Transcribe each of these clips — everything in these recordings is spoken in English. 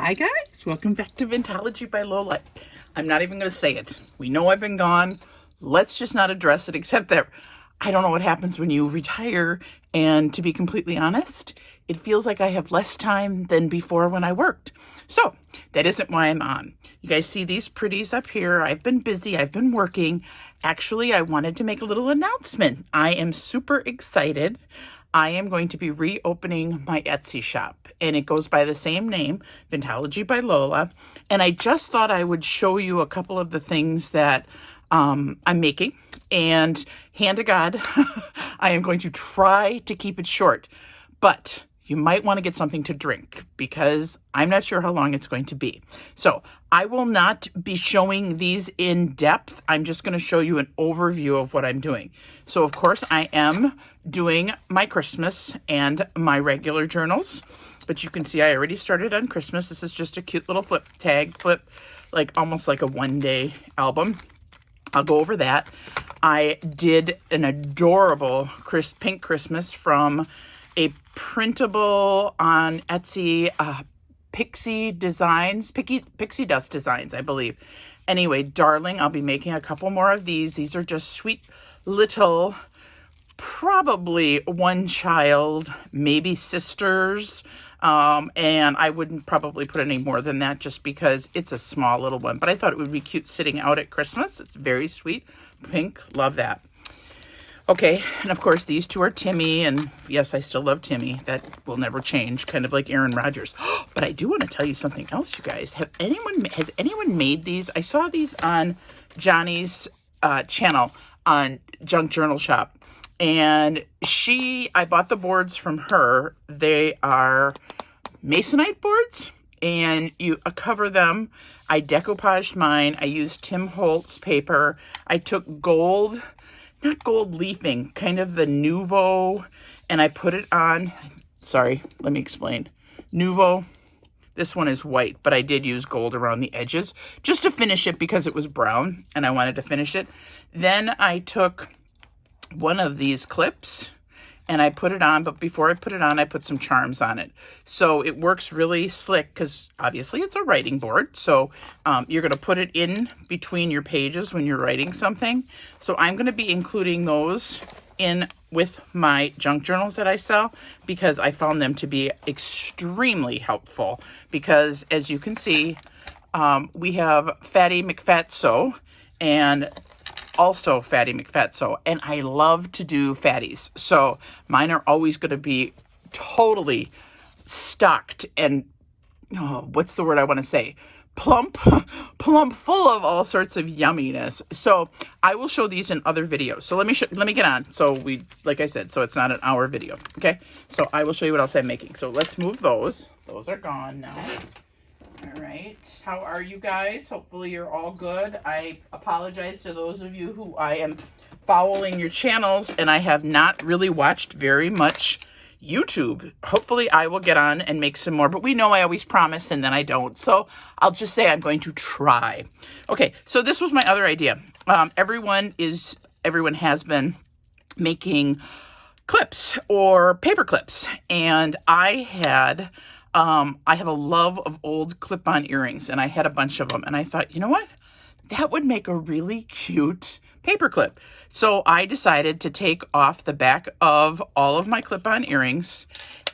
Hi guys, welcome back to Vintology by Lola. I'm not even going to say it. We know I've been gone. Let's just not address it, except that I don't know what happens when you retire. And to be completely honest, it feels like I have less time than before when I worked. So that isn't why I'm on. You guys see these pretties up here. I've been busy. I've been working. Actually, I wanted to make a little announcement. I am super excited. I am going to be reopening my Etsy shop, and it goes by the same name, Vintology by Lola. And I just thought I would show you a couple of the things that I'm making. And hand to God, I am going to try to keep it short. But you might want to get something to drink because I'm not sure how long it's going to be. So I will not be showing these in depth. I'm just going to show you an overview of what I'm doing. So of course I am doing my Christmas and my regular journals, but you can see I already started on Christmas. This is just a cute little flip, like almost like a one-day album. I'll go over that. I did an adorable pink Christmas from a printable on Etsy, Pixie Dust Designs, I believe. Anyway, darling, I'll be making a couple more of these. These are just sweet little, probably one child, maybe sisters. And I wouldn't probably put any more than that just because it's a small little one. But I thought it would be cute sitting out at Christmas. It's very sweet. Pink. Love that. Okay, and of course these two are Timmy, and yes, I still love Timmy. That will never change, kind of like Aaron Rodgers. But I do want to tell you something else, you guys. Has anyone made these? I saw these on Johnny's channel on Junk Journal Shop, and I bought the boards from her. They are Masonite boards, and you cover them. I decoupaged mine. I used Tim Holtz paper. I took not gold leafing, kind of the Nouveau, and I put it on. Sorry, let me explain. Nouveau, this one is white, but I did use gold around the edges just to finish it because it was brown and I wanted to finish it. Then I took one of these clips and I put it on, but before I put it on, I put some charms on it. So it works really slick because obviously it's a writing board. So you're going to put it in between your pages when you're writing something. So I'm going to be including those in with my junk journals that I sell because I found them to be extremely helpful. Because as you can see, we have Fatty McFatso and also Fatty McFatso, and I love to do fatties. So mine are always going to be totally stocked and, what's the word I want to say? Plump full of all sorts of yumminess. So I will show these in other videos. So let me get on. So like I said, so it's not an hour video. Okay. So I will show you what else I'm making. So let's move those. Those are gone now. All right. How are you guys? Hopefully you're all good. I apologize to those of you who I am following your channels and I have not really watched very much YouTube. Hopefully I will get on and make some more, but we know I always promise and then I don't. So I'll just say I'm going to try. Okay. So this was my other idea. Everyone has been making clips or paper clips, and I have a love of old clip-on earrings, and I had a bunch of them, and I thought, you know what? That would make a really cute paper clip. So I decided to take off the back of all of my clip-on earrings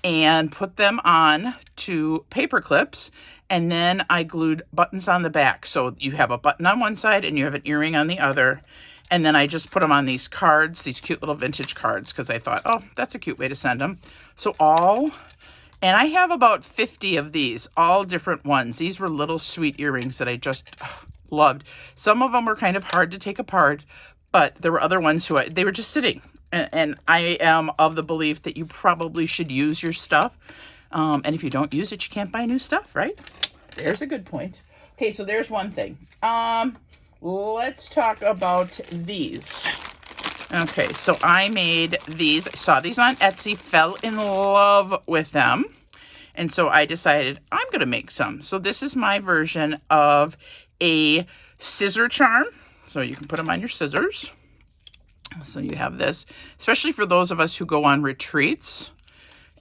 and put them on to paper clips, and then I glued buttons on the back. So you have a button on one side and you have an earring on the other. And then I just put them on these cards, these cute little vintage cards, because I thought, oh, that's a cute way to send them. So and I have about 50 of these, all different ones. These were little sweet earrings that I just loved. Some of them were kind of hard to take apart, but there were other ones they were just sitting. And I am of the belief that you probably should use your stuff. And if you don't use it, you can't buy new stuff, right? There's a good point. Okay, so there's one thing. Let's talk about these. Okay, so I made these. I saw these on Etsy, fell in love with them. And so I decided I'm going to make some. So this is my version of a scissor charm. So you can put them on your scissors. So you have this, especially for those of us who go on retreats.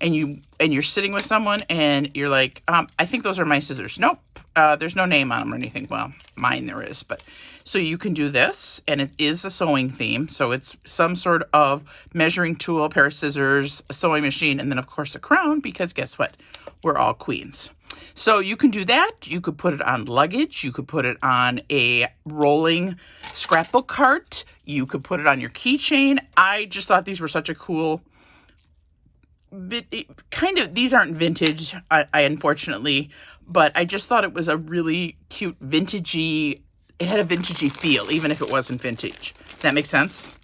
and you're sitting with someone and you're like, I think those are my scissors. Nope, there's no name on them or anything. Well, mine there is, but so you can do this, and it is a sewing theme. So it's some sort of measuring tool, a pair of scissors, a sewing machine, and then of course a crown, because guess what? We're all queens. So you can do that. You could put it on luggage. You could put it on a rolling scrapbook cart. You could put it on your keychain. I just thought these were such a cool these aren't vintage, I unfortunately, but I just thought it was a really cute vintagey, it had a vintagey feel, even if it wasn't vintage. Does that make sense?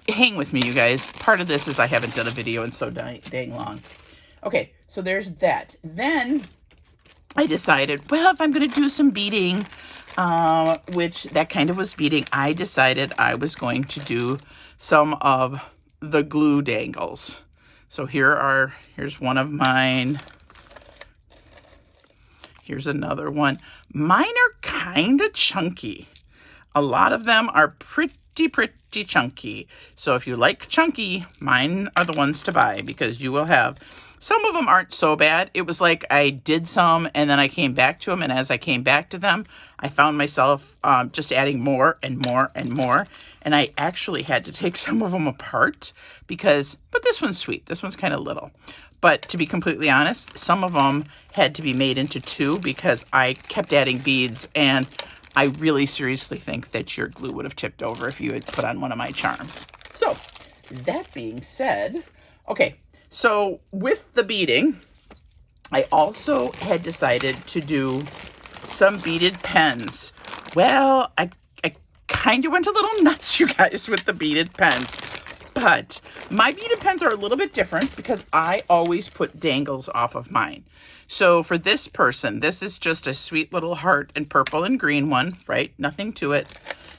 Hang with me, you guys. Part of this is I haven't done a video in so dang long. Okay, so there's that. Then I decided, well, if I'm going to do some beading, which that kind of was beading, I decided I was going to do some of the glue dangles. So here's one of mine. Here's another one. Mine are kind of chunky. A lot of them are pretty chunky. So if you like chunky, mine are the ones to buy, because you will have, some of them aren't so bad. It was like I did some and then I came back to them. And as I came back to them, I found myself just adding more and more and more. And I actually had to take some of them apart but this one's sweet. This one's kind of little. But to be completely honest, some of them had to be made into two because I kept adding beads, and I really seriously think that your glue would have tipped over if you had put on one of my charms. So that being said, okay, so with the beading, I also had decided to do some beaded pens. Well, I kind of went a little nuts, you guys, with the beaded pens. But my beaded pens are a little bit different because I always put dangles off of mine. So for this person, this is just a sweet little heart and purple and green one, right? Nothing to it.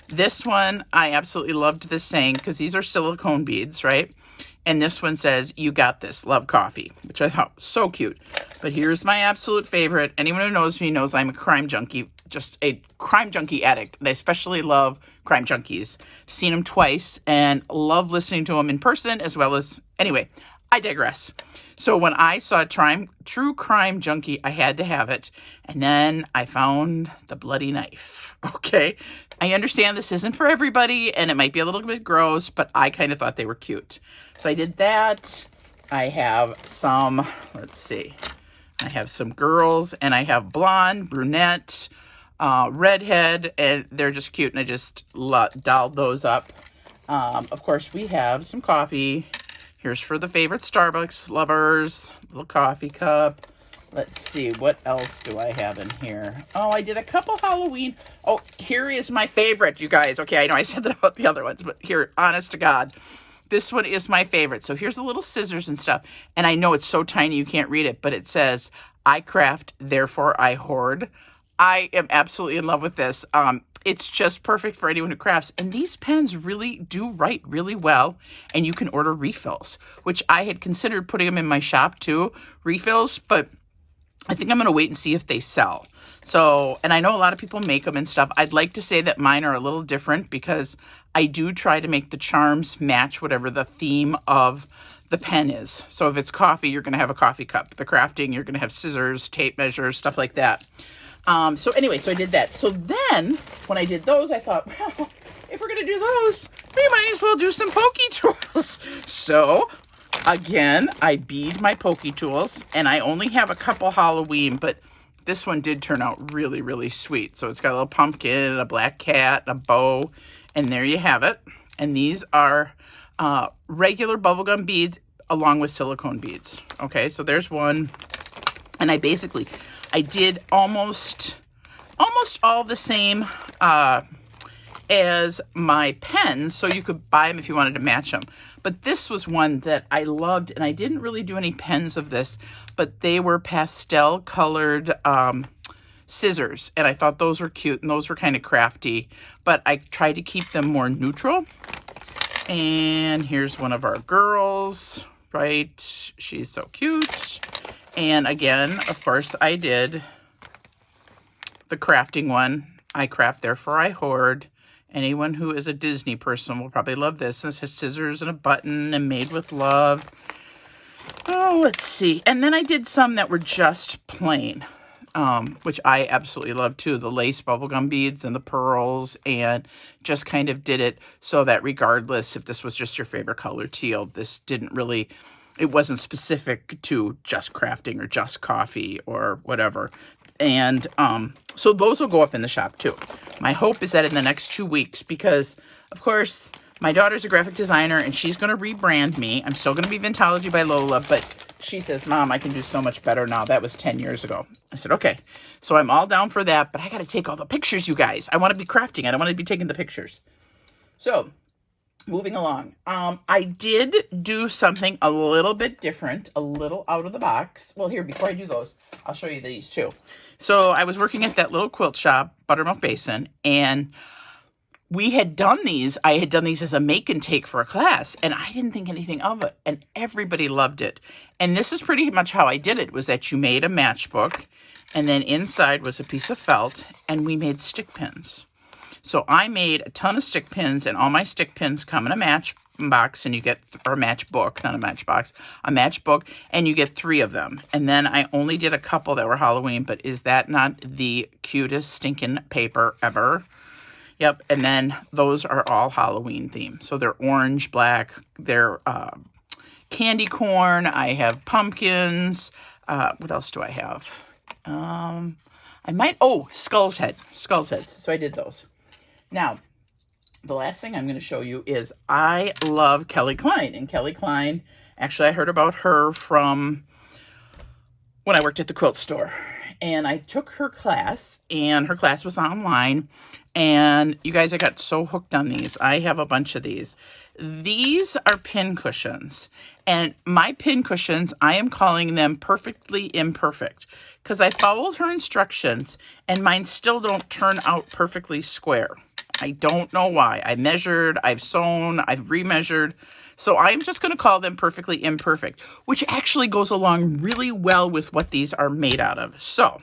This one, I absolutely loved this saying because these are silicone beads, right? And this one says, "You got this, love coffee," which I thought was so cute. But here's my absolute favorite. Anyone who knows me knows I'm a crime junkie, just a crime junkie addict. And I especially love crime junkies. Seen them twice and love listening to them in person as well as, anyway, I digress. So when I saw True Crime Junkie, I had to have it. And then I found the bloody knife. Okay. I understand this isn't for everybody and it might be a little bit gross, but I kind of thought they were cute. So I did that. I have some, let's see. I have some girls, and I have blonde, brunette, redhead, and they're just cute, and I just dolled those up. Of course, we have some coffee. Here's for the favorite Starbucks lovers, little coffee cup. Let's see, what else do I have in here? Oh, I did a couple Halloween. Oh, here is my favorite, you guys. Okay, I know I said that about the other ones, but here, honest to God, this one is my favorite. So here's the little scissors and stuff. And I know it's so tiny you can't read it, but it says, "I craft, therefore I hoard." I am absolutely in love with this. It's just perfect for anyone who crafts. And these pens really do write really well. And you can order refills, which I had considered putting them in my shop too, refills, but I think I'm going to wait and see if they sell. So, and I know a lot of people make them and stuff. I'd like to say that mine are a little different because I do try to make the charms match whatever the theme of the pen is. So if it's coffee, you're going to have a coffee cup. The crafting, you're going to have scissors, tape measures, stuff like that. So anyway, so I did that. So then when I did those, I thought, well, if we're going to do those, we might as well do some pokey tools. So again, I bead my pokey tools, and I only have a couple Halloween, but this one did turn out really, really sweet. So it's got a little pumpkin, a black cat, a bow, and there you have it. And these are regular bubblegum beads along with silicone beads. Okay, so there's one. And I did almost all the same as my pens, so you could buy them if you wanted to match them. But this was one that I loved, and I didn't really do any pens of this, but they were pastel colored scissors, and I thought those were cute, and those were kind of crafty, but I tried to keep them more neutral. And here's one of our girls, right? She's so cute. And again, of course, I did the crafting one. I craft, therefore I hoard. Anyone who is a Disney person will probably love this. This has scissors and a button and made with love. Oh, let's see. And then I did some that were just plain, which I absolutely love too. The lace bubblegum beads and the pearls, and just kind of did it so that regardless if this was just your favorite color teal, this didn't really, it wasn't specific to just crafting or just coffee or whatever. And so those will go up in the shop too. My hope is that in the next 2 weeks, because of course, my daughter's a graphic designer and she's going to rebrand me. I'm still going to be Vintology by Lola, but she says, Mom, I can do so much better now. That was 10 years ago. I said, okay. So I'm all down for that, but I got to take all the pictures, you guys. I want to be crafting. I don't want to be taking the pictures. So moving along. I did do something a little bit different, a little out of the box. Well, here, before I do those, I'll show you these too. So I was working at that little quilt shop, Buttermilk Basin, and we had done these. I had done these as a make and take for a class, and I didn't think anything of it, and everybody loved it. And this is pretty much how I did it, was that you made a matchbook, and then inside was a piece of felt, and we made stick pins. So I made a ton of stick pins, and all my stick pins come in a match box, and you get, or a matchbook, not a matchbox, a matchbook, and you get 3 of them. And then I only did a couple that were Halloween, but is that not the cutest stinking paper ever? Yep, and then those are all Halloween themed. So they're orange, black, they're candy corn, I have pumpkins. What else do I have? Skull's heads. So I did those. Now, the last thing I'm going to show you is I love Kelly Klein. And Kelly Klein, actually I heard about her from when I worked at the quilt store. And I took her class, and her class was online. And you guys, I got so hooked on these. I have a bunch of these. These are pin cushions. And my pin cushions, I am calling them perfectly imperfect, because I followed her instructions, and mine still don't turn out perfectly square. I don't know why. I measured, I've sewn, I've remeasured. So I'm just going to call them perfectly imperfect, which actually goes along really well with what these are made out of. So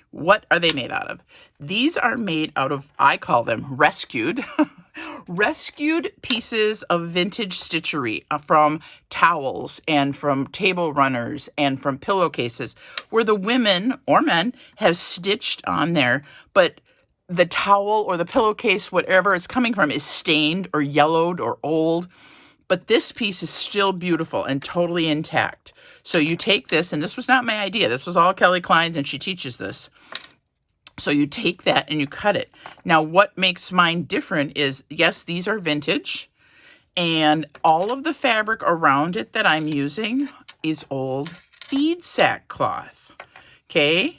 what are they made out of? These are made out of, I call them rescued, rescued pieces of vintage stitchery from towels and from table runners and from pillowcases, where the women or men have stitched on there, but the towel or the pillowcase, whatever it's coming from, is stained or yellowed or old. But this piece is still beautiful and totally intact. So you take this, and this was not my idea. This was all Kelly Klein's, and she teaches this. So you take that and you cut it. Now, what makes mine different is, yes, these are vintage, and all of the fabric around it that I'm using is old bead sackcloth. Okay?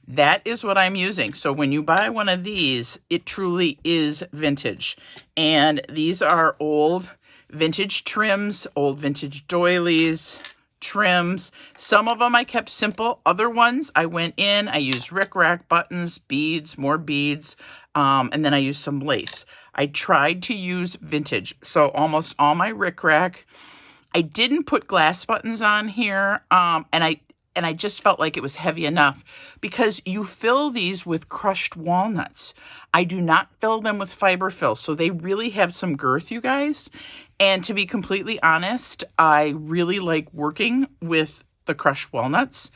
That is what I'm using. So when you buy one of these, it truly is vintage. And these are old vintage trims, old vintage doilies, trims. Some of them I kept simple. Other ones I went in, I used rickrack, buttons, beads, more beads, and then I used some lace. I tried to use vintage. So almost all my rickrack. I didn't put glass buttons on here, and I just felt like it was heavy enough, because you fill these with crushed walnuts. I do not fill them with fiber fill, so they really have some girth, you guys. And to be completely honest, I really like working with the crushed walnuts.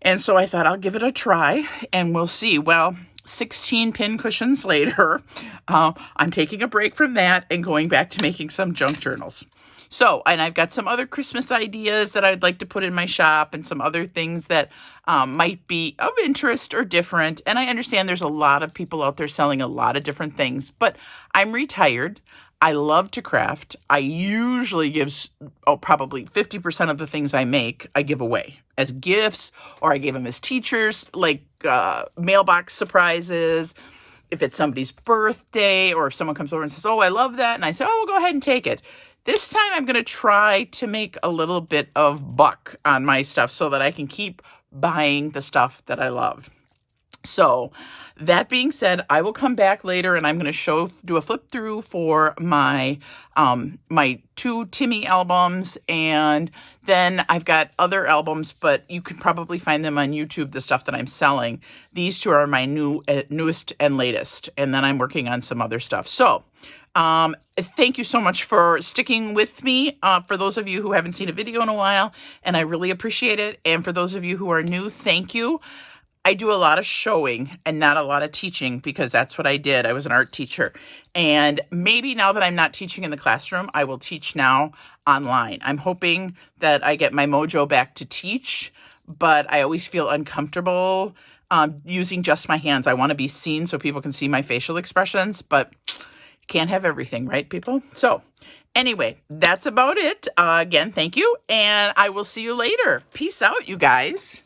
And so I thought I'll give it a try, and we'll see. Well, 16 pin cushions later, I'm taking a break from that and going back to making some junk journals. So, and I've got some other Christmas ideas that I'd like to put in my shop, and some other things that might be of interest or different. And I understand there's a lot of people out there selling a lot of different things, but I'm retired. I love to craft. I usually give, probably 50% of the things I make, I give away as gifts, or I give them as teachers, like mailbox surprises. If it's somebody's birthday, or if someone comes over and says, oh, I love that, and I say, oh, well, go ahead and take it. This time I'm going to try to make a little bit of buck on my stuff so that I can keep buying the stuff that I love. So that being said, I will come back later and I'm going to do a flip through for my my 2 Timmy albums, and then I've got other albums, but you can probably find them on YouTube, the stuff that I'm selling. These 2 are my newest and latest, and then I'm working on some other stuff. So thank you so much for sticking with me, for those of you who haven't seen a video in a while, and I really appreciate it. And for those of you who are new, thank you. I do a lot of showing and not a lot of teaching, because that's what I did. I was an art teacher. And maybe now that I'm not teaching in the classroom, I will teach now online. I'm hoping that I get my mojo back to teach, but I always feel uncomfortable using just my hands. I want to be seen so people can see my facial expressions, but can't have everything, right, people? So anyway, that's about it. Again, thank you. And I will see you later. Peace out, you guys.